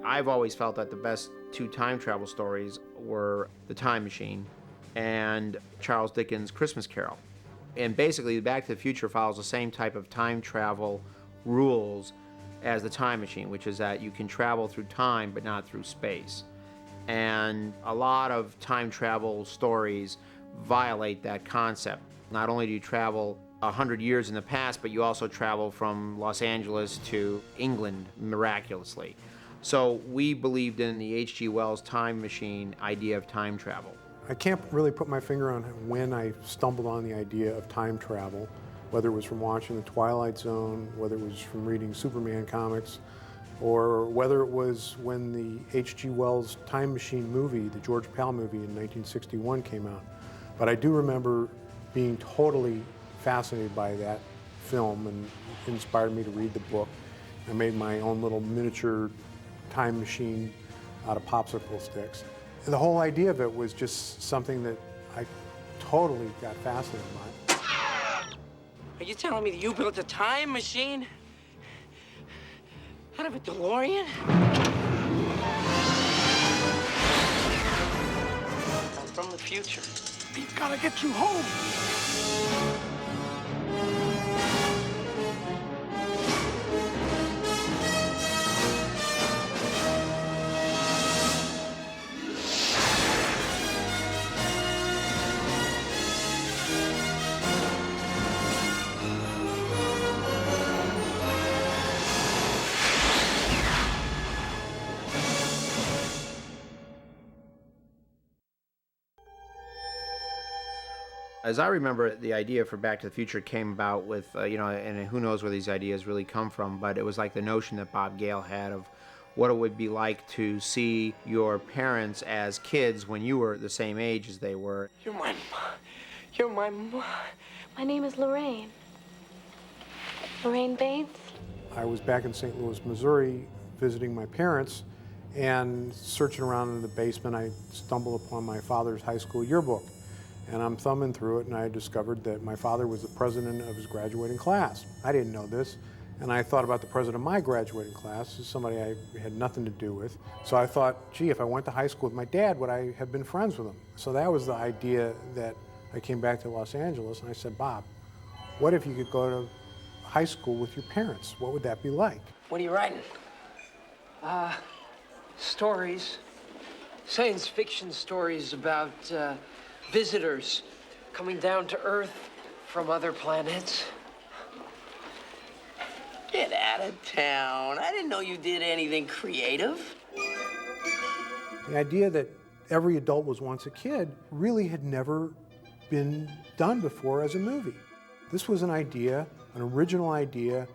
I've always felt that the best two time travel stories were The Time Machine and Charles Dickens' Christmas Carol. And basically, Back to the Future follows the same type of time travel rules as The Time Machine, which is that you can travel through time but not through space. And a lot of time travel stories violate that concept. Not only do you travel 100 years in the past, but you also travel from Los Angeles to England miraculously. So we believed in the H.G. Wells time machine idea of time travel. I can't really put my finger on when I stumbled on the idea of time travel, whether it was from watching The Twilight Zone, whether it was from reading Superman comics, or whether it was when the H.G. Wells Time Machine movie, the George Pal movie in 1961 came out. But I do remember being totally fascinated by that film and it inspired me to read the book. I made my own little miniature time machine out of popsicle sticks. And the whole idea of it was just something that I totally got fascinated by. Are you telling me that you built a time machine out of a DeLorean? I'm from the future. We've got to get you home. As I remember, the idea for Back to the Future came about with, and who knows where these ideas really come from, but it was like the notion that Bob Gale had of what it would be like to see your parents as kids when you were the same age as they were. You're my mom. My name is Lorraine. Lorraine Baines. I was back in St. Louis, Missouri, visiting my parents, and searching around in the basement, I stumbled upon my father's high school yearbook. And I'm thumbing through it, and I discovered that my father was the president of his graduating class. I didn't know this, and I thought about the president of my graduating class as somebody I had nothing to do with. So I thought, gee, if I went to high school with my dad, would I have been friends with him? So that was the idea that I came back to Los Angeles, and I said, Bob, what if you could go to high school with your parents? What would that be like? What are you writing? Stories. Science fiction stories about, visitors coming down to Earth from other planets. Get out of town. I didn't know you did anything creative. The idea that every adult was once a kid really had never been done before as a movie. This was an idea, an original idea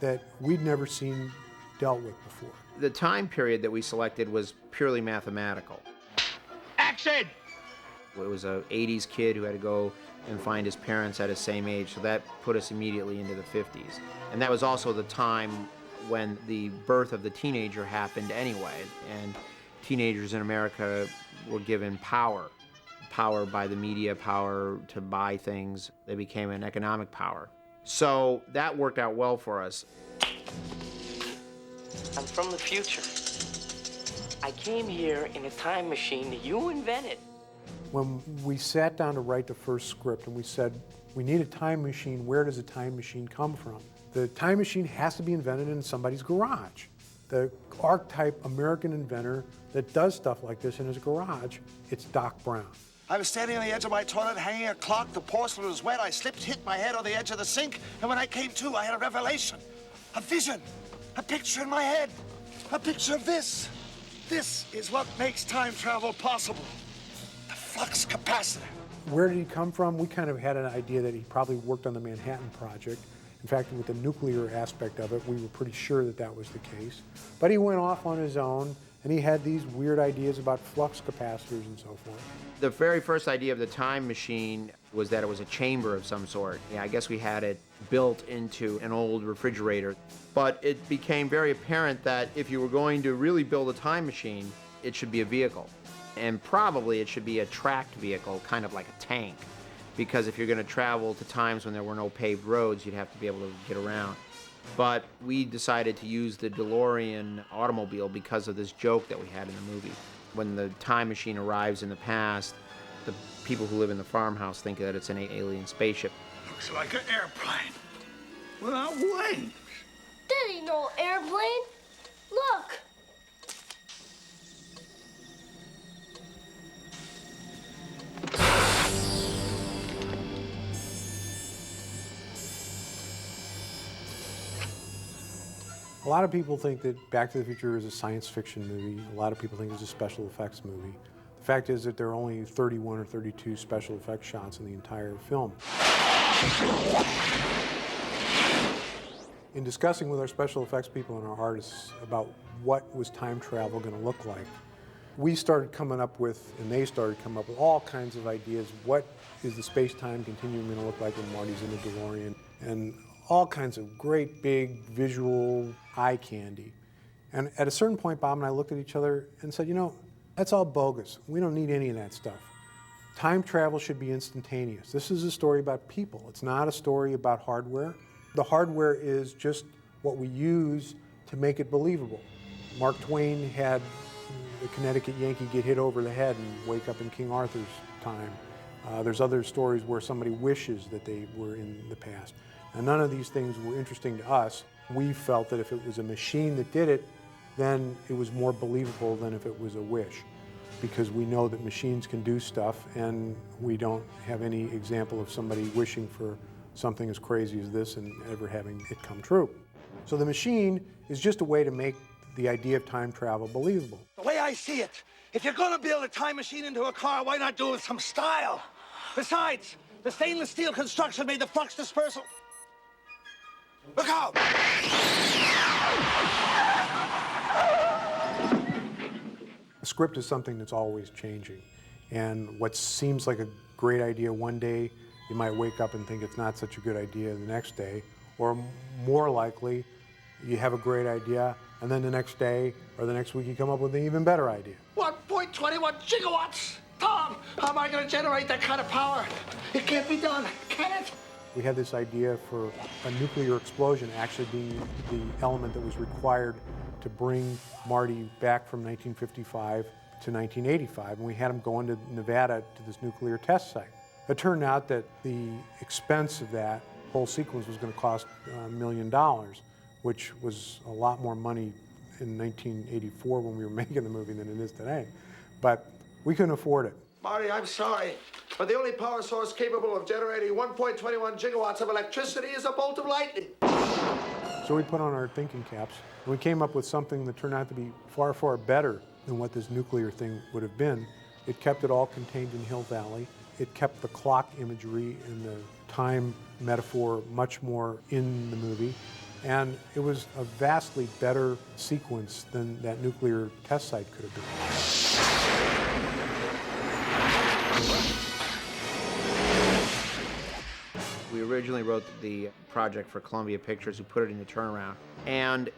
that we'd never seen dealt with before. The time period that we selected was purely mathematical. Action! It was an 80s kid who had to go and find his parents at his same age, so that put us immediately into the 50s. And that was also the time when the birth of the teenager happened anyway, and teenagers in America were given power by the media, power to buy things. They became an economic power. So that worked out well for us. I'm from the future. I came here in a time machine that you invented. When we sat down to write the first script and we said, we need a time machine, where does a time machine come from? The time machine has to be invented in somebody's garage. The archetype American inventor that does stuff like this in his garage, it's Doc Brown. I was standing on the edge of my toilet, hanging a clock. The porcelain was wet. I slipped, hit my head on the edge of the sink, and when I came to, I had a revelation, a vision, a picture in my head, a picture of this. This is what makes time travel possible. The flux capacitor. Where did he come from? We kind of had an idea that he probably worked on the Manhattan Project. In fact, with the nuclear aspect of it, we were pretty sure that that was the case. But he went off on his own, and he had these weird ideas about flux capacitors and so forth. The very first idea of the time machine was that it was a chamber of some sort. Yeah, I guess we had it built into an old refrigerator. But it became very apparent that if you were going to really build a time machine, it should be a vehicle. And probably it should be a tracked vehicle, kind of like a tank. Because if you're going to travel to times when there were no paved roads, you'd have to be able to get around. But we decided to use the DeLorean automobile because of this joke that we had in the movie. When the time machine arrives in the past, the people who live in the farmhouse think that it's an alien spaceship. Looks like an airplane without wings. That ain't no airplane. Look. A lot of people think that Back to the Future is a science fiction movie. A lot of people think it's a special effects movie. The fact is that there are only 31 or 32 special effects shots in the entire film. In discussing with our special effects people and our artists about what was time travel going to look like, we started coming up with, and they started coming up with all kinds of ideas. What is the space-time continuum going to look like when Marty's in the DeLorean? And all kinds of great big visual eye candy. And at a certain point, Bob and I looked at each other and said, you know, that's all bogus. We don't need any of that stuff. Time travel should be instantaneous. This is a story about people. It's not a story about hardware. The hardware is just what we use to make it believable. Mark Twain had the Connecticut Yankee get hit over the head and wake up in King Arthur's time. There's other stories where somebody wishes that they were in the past. And none of these things were interesting to us. We felt that if it was a machine that did it, then it was more believable than if it was a wish, because we know that machines can do stuff, and we don't have any example of somebody wishing for something as crazy as this and ever having it come true. So the machine is just a way to make the idea of time travel believable. The way I see it, if you're gonna build a time machine into a car, why not do it with some style? Besides, the stainless steel construction made the flux dispersal. Look out! A script is something that's always changing. And what seems like a great idea one day, you might wake up and think it's not such a good idea the next day. Or more likely, you have a great idea, and then the next day or the next week you come up with an even better idea. 1.21 gigawatts! Tom, how am I going to generate that kind of power? It can't be done, can it? We had this idea for a nuclear explosion actually being the element that was required to bring Marty back from 1955 to 1985, and we had him going to Nevada to this nuclear test site. It turned out that the expense of that whole sequence was going to cost $1 million, which was a lot more money in 1984 when we were making the movie than it is today. But we couldn't afford it. Marty, I'm sorry, but the only power source capable of generating 1.21 gigawatts of electricity is a bolt of lightning. So we put on our thinking caps, and we came up with something that turned out to be far, far better than what this nuclear thing would have been. It kept it all contained in Hill Valley. It kept the clock imagery and the time metaphor much more in the movie. And it was a vastly better sequence than that nuclear test site could have been. We originally wrote the project for Columbia Pictures, who put it into turnaround. And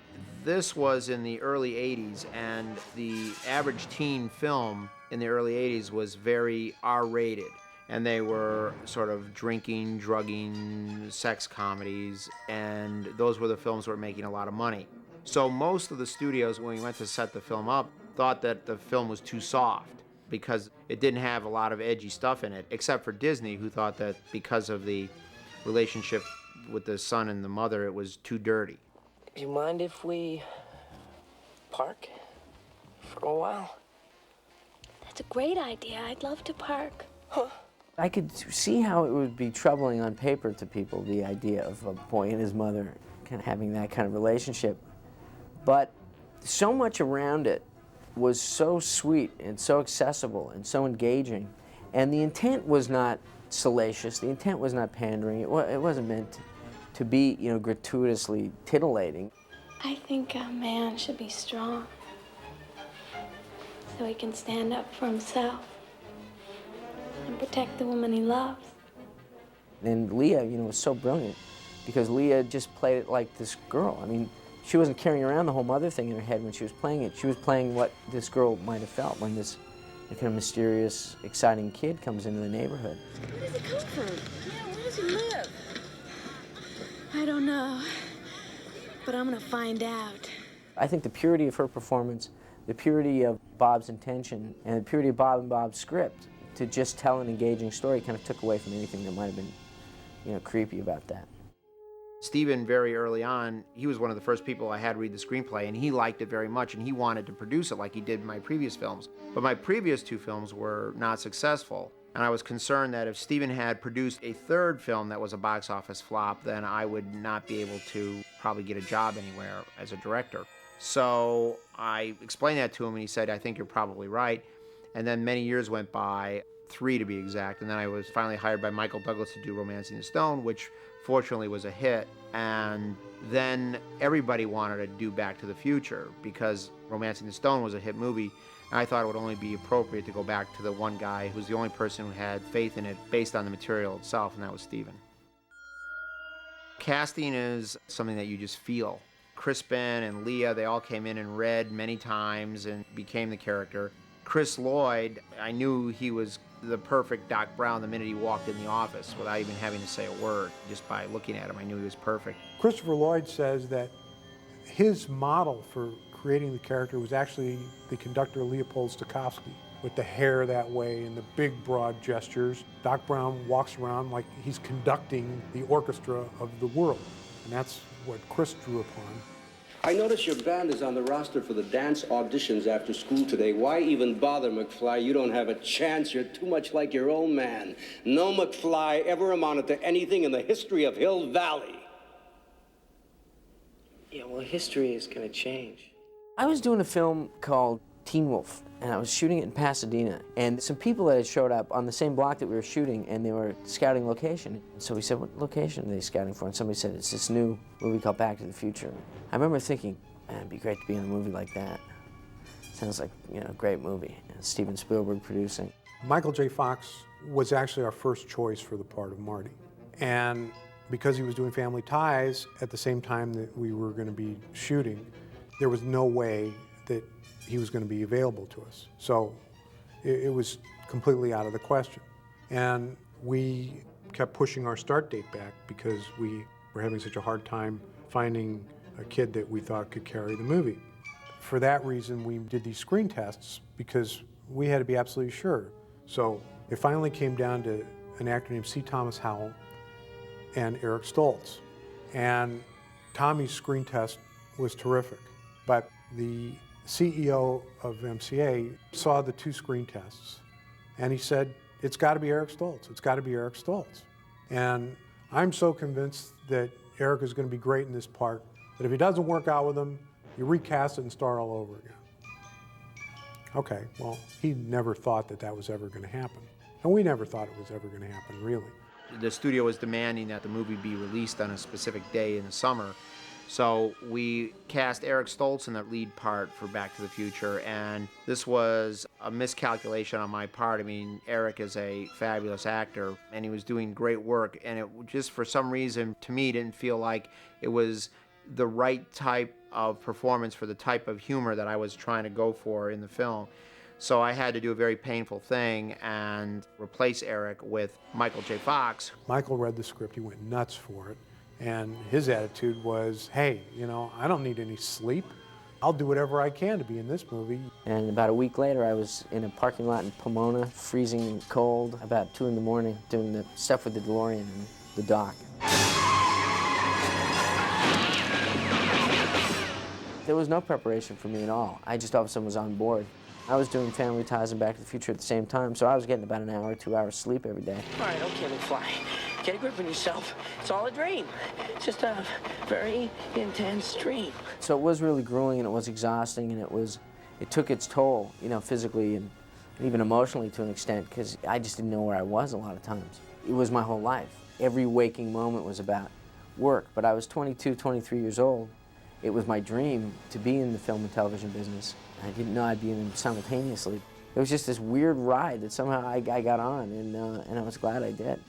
this was in the early 80s, and the average teen film in the early 80s was very R-rated. And they were sort of drinking, drugging, sex comedies, and those were the films that were making a lot of money. So most of the studios, when we went to set the film up, thought that the film was too soft because it didn't have a lot of edgy stuff in it, except for Disney, who thought that because of the relationship with the son and the mother, it was too dirty. Do you mind if we park for a while? That's a great idea. I'd love to park. Huh? I could see how it would be troubling on paper to people, the idea of a boy and his mother kind of having that kind of relationship. But so much around it was so sweet and so accessible and so engaging. And the intent was not salacious. The intent was not pandering. It wasn't meant to be, you know, gratuitously titillating. I think a man should be strong so he can stand up for himself and protect the woman he loves. And Leah, you know, was so brilliant because Leah just played it like this girl. I mean, she wasn't carrying around the whole mother thing in her head when she was playing it. She was playing what this girl might have felt when this kind of mysterious, exciting kid comes into the neighborhood. Where does he come from? Yeah, where does he live? I don't know. but I'm gonna find out. I think the purity of her performance, the purity of Bob's intention, and the purity of Bob and Bob's script to just tell an engaging story kind of took away from anything that might have been, creepy about that. Steven, very early on, he was one of the first people I had read the screenplay, and he liked it very much, and he wanted to produce it like he did in my previous films. But my previous 2 films were not successful, and I was concerned that if Steven had produced a 3rd film that was a box office flop, then I would not be able to probably get a job anywhere as a director. So I explained that to him, and he said, I think you're probably right. And then many years went by, 3 to be exact, and then I was finally hired by Michael Douglas to do Romancing the Stone, which fortunately was a hit. And then everybody wanted to do Back to the Future because Romancing the Stone was a hit movie. And I thought it would only be appropriate to go back to the one guy who was the only person who had faith in it based on the material itself, and that was Steven. Casting is something that you just feel. Crispin and Leah, they all came in and read many times and became the character. Chris Lloyd, I knew he was the perfect Doc Brown the minute he walked in the office without even having to say a word. Just by looking at him, I knew he was perfect. Christopher Lloyd says that his model for creating the character was actually the conductor Leopold Stokowski, with the hair that way and the big broad gestures. Doc Brown walks around like he's conducting the orchestra of the world, and that's what Chris drew upon. I notice your band is on the roster for the dance auditions after school today. Why even bother, McFly? You don't have a chance. You're too much like your old man. No McFly ever amounted to anything in the history of Hill Valley. Yeah, well, history is gonna change. I was doing a film called Teen Wolf, and I was shooting it in Pasadena. And some people that had showed up on the same block that we were shooting, and they were scouting location. So we said, what location are they scouting for? And somebody said, it's this new movie called Back to the Future. I remember thinking, man, it'd be great to be in a movie like that. Sounds like, a great movie. And Steven Spielberg producing. Michael J. Fox was actually our first choice for the part of Marty. And because he was doing Family Ties at the same time that we were going to be shooting, there was no way that he was going to be available to us. So it was completely out of the question. And we kept pushing our start date back because we were having such a hard time finding a kid that we thought could carry the movie. For that reason, we did these screen tests because we had to be absolutely sure. So it finally came down to an actor named C. Thomas Howell and Eric Stoltz. And Tommy's screen test was terrific, but the CEO of MCA saw the 2 screen tests, and he said, it's got to be Eric Stoltz. It's got to be Eric Stoltz. And I'm so convinced that Eric is going to be great in this part that if he doesn't work out with him, you recast it and start all over again. Okay, well, he never thought that that was ever going to happen. And we never thought it was ever going to happen, really. The studio was demanding that the movie be released on a specific day in the summer. So we cast Eric Stoltz in the lead part for Back to the Future, and this was a miscalculation on my part. I mean, Eric is a fabulous actor, and he was doing great work, and it just for some reason, to me, didn't feel like it was the right type of performance for the type of humor that I was trying to go for in the film. So I had to do a very painful thing and replace Eric with Michael J. Fox. Michael read the script, he went nuts for it. And his attitude was, hey, I don't need any sleep. I'll do whatever I can to be in this movie. And about a week later, I was in a parking lot in Pomona, freezing cold, about 2 in the morning, doing the stuff with the DeLorean and the dock. There was no preparation for me at all. I just all of a sudden was on board. I was doing Family Ties and Back to the Future at the same time, so I was getting about an hour, 2 hours sleep every day. All right, okay, McFly. Get a grip on yourself. It's all a dream. It's just a very intense dream. So it was really grueling, and it was exhausting, and it took its toll, physically and even emotionally to an extent, because I just didn't know where I was a lot of times. It was my whole life. Every waking moment was about work, but I was 22, 23 years old. It was my dream to be in the film and television business. I didn't know I'd be in them simultaneously. It was just this weird ride that somehow I got on, and I was glad I did.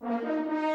Bye.